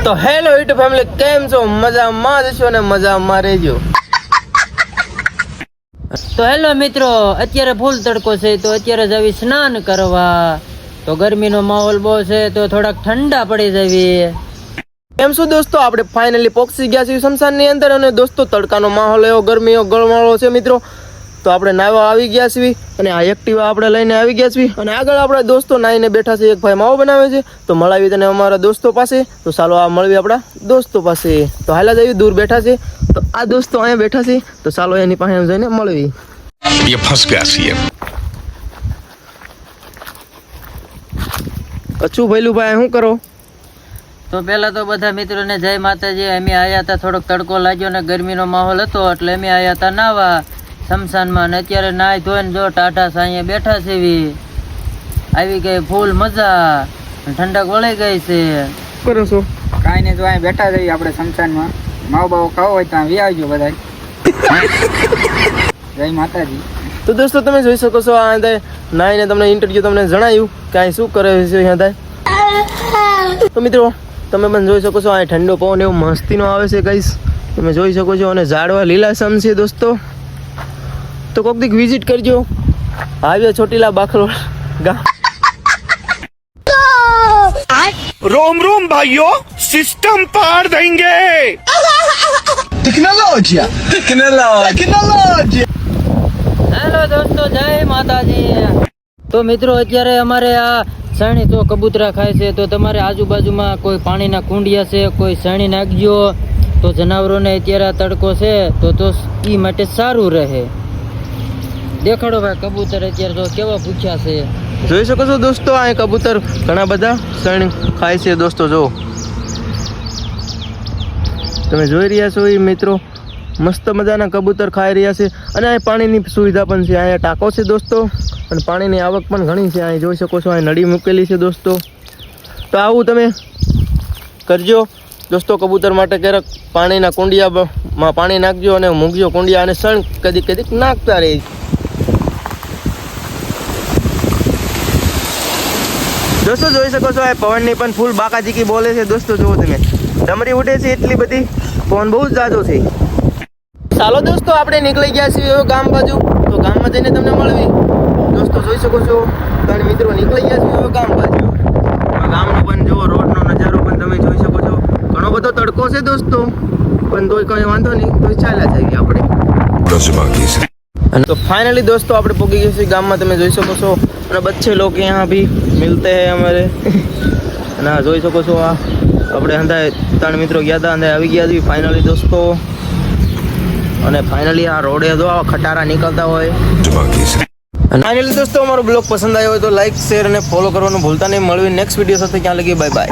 તો hello YouTube family, કેમ છો? મજામાં જ છો ને મજામાં રહેજો. તો હેલો મિત્રો, અત્યારે ફૂલ તડકો છે તો અત્યારે જવી સ્નાન કરવા. તો ગરમીનો માહોલ બહુ છે તો થોડાક ઠંડા પડી જવી. કેમ છો દોસ્તો? આપણે ફાઇનલી પહોંચી ગયા છીએ શમશાનની અંદર. અને દોસ્તો તડકાનો માહોલ એવો ગરમીનો ગળમાળો છે મિત્રો. તો આપણે નાવા આવી ગયા છીએ અને આ એક્ટિવા આપણે લઈને આવી ગયા છીએ. અને આગળ આપણા દોસ્તો નાઈને બેઠા છે. એક ભાઈ માવો બનાવે છે તો મળાવી તને અમારા દોસ્તો પાસે. તો ચાલો આ મળવી આપણા દોસ્તો પાસે. તો હાલા જઈએ, દૂર બેઠા છે તો આ દોસ્તો અહીંયા બેઠા છે તો ચાલો એની પાસે જઈને મળવી. ये फंस गया सीएम. કચ્છું ભૈલું ભાઈ શું કરો? તો પેલા તો બધા મિત્રોને જય માતાજી. અમે આવ્યા હતા, થોડોક તડકો લાગ્યો ને ગરમીનો માહોલ હતો એટલે અમે આવ્યા હતા નાવા શમશાનમાં. ને અત્યારે નાઈ ધોઈને જો ટાઢા સાંયે બેઠા છે. આવી ગઈ ફૂલ મજા, ઠંડક વળી ગઈ છે. કરો છો? કાંઈ નહીં, તો અહીં બેઠા જઈએ આપણે શમશાનમાં. માવો બાવો ખાવો હોય તો આવી આવજો બધા. જય માતાજી. તો દોસ્તો તમે જોઈ શકો છો આ અંદર નાઈને તમને ઇન્ટરવ્યુ તમને જણાવ્યું કે અહીં શું કરે છે અહીંયા. તો મિત્રો તમે પણ જોઈ શકો છો અહીં ઠંડો પવન એવો મસ્તીનો આવે છે ગાઈસ, તમે જોઈ શકો છો. અને ઝાડવા લીલાછમ છે દોસ્તો. તો કોક દીક વિઝિટ કરજો. આવ્યો ચોટીલા બાખરોડ ગામ. रोम रोम भाइयों, सिस्टम पार देंगे. टेक्नोलॉजी હેલો દોસ્તો, જય માતાજી. તો મિત્રો અત્યારે અમારે આ શેરણી તો કબૂતરા ખાય છે. તો તમારે આજુબાજુમાં કોઈ પાણીના કુંડિયા છે, કોઈ શેરણી નાખજો તો જનાવરોને અત્યારે આ તડકો છે તો એ માટે સારું રહે. દેખાડો ભાઈ કબૂતર અત્યારે તો કેવા ભૂખ્યા છે. જોઈ શકો છો દોસ્તો અહીં કબૂતર ઘણા બધા શેરણી ખાય છે દોસ્તો. જો તમે જોઈ રહ્યા છો એ મિત્રો, મસ્ત મજાના કબૂતર ખાઈ રહ્યા છે. અને અહીં પાણીની સુવિધા પણ છે. અહીંયા ટાંકો છે દોસ્તો અને પાણીની આવક પણ ઘણી છે. અહીં જોઈ શકો છો અહીં નળી મૂકેલી છે દોસ્તો. તો આવું તમે કરજો દોસ્તો. કબૂતર માટે ક્યારેક પાણીના કુંડિયામાં પાણી નાખજો અને મૂકજો કુંડિયા, અને શણ કદીક કદીક નાખતા રહે. દોસ્તો જોઈ શકો છો આ પવનની પણ ફૂલ બાકાજીકી બોલે છે દોસ્તો. જુઓ તમે, ડમરી ઉડે છે એટલી બધી, પવન બહુ જ જાજો છે. ચાલો દોસ્તો આપણે નીકળી ગયા છીએ ગામ બાજુ. તો ગામમાં જઈને તમને મળવી દોસ્તો. જોઈ શકો છો ત્રણ મિત્રો નીકળી ગયા છીએ ગામ બાજુ. ગામનો પણ જુઓ, રોડનો નજારો પણ તમે જોઈ શકો છો. ઘણો બધો તડકો છે દોસ્તો, પણ તોય કંઈ વાંધો નહીં, તો ચાલ્યા જઈએ આપણે. तो फाइनली दोस्तों આપણે પહોંચી ગયા છીએ ગામમાં. તમે જોઈ શકો છો. અને બચ્ચે લોग यहाँ भी मिलते हैं हमारे. અને આ જોઈ શકો છો આ આપણે અંધાએ ત્રણ મિત્રો ગયા હતા, અંધાએ આવી ગયા છીએ ફાઇનલી દોસ્તો. અને ફાઇનલી આ રોડે જો આવા ખટારા નીકળતા હોય. અને ફાઇનલી દોસ્તો અમારો બ્લોગ પસંદ આવ્યો હોય તો લાઈક, શેર અને ફોલો કરવાનું ભૂલતા નહીં. મળવી નેક્સ્ટ વિડીયો સાથે. ક્યાં લગી બાય બાય.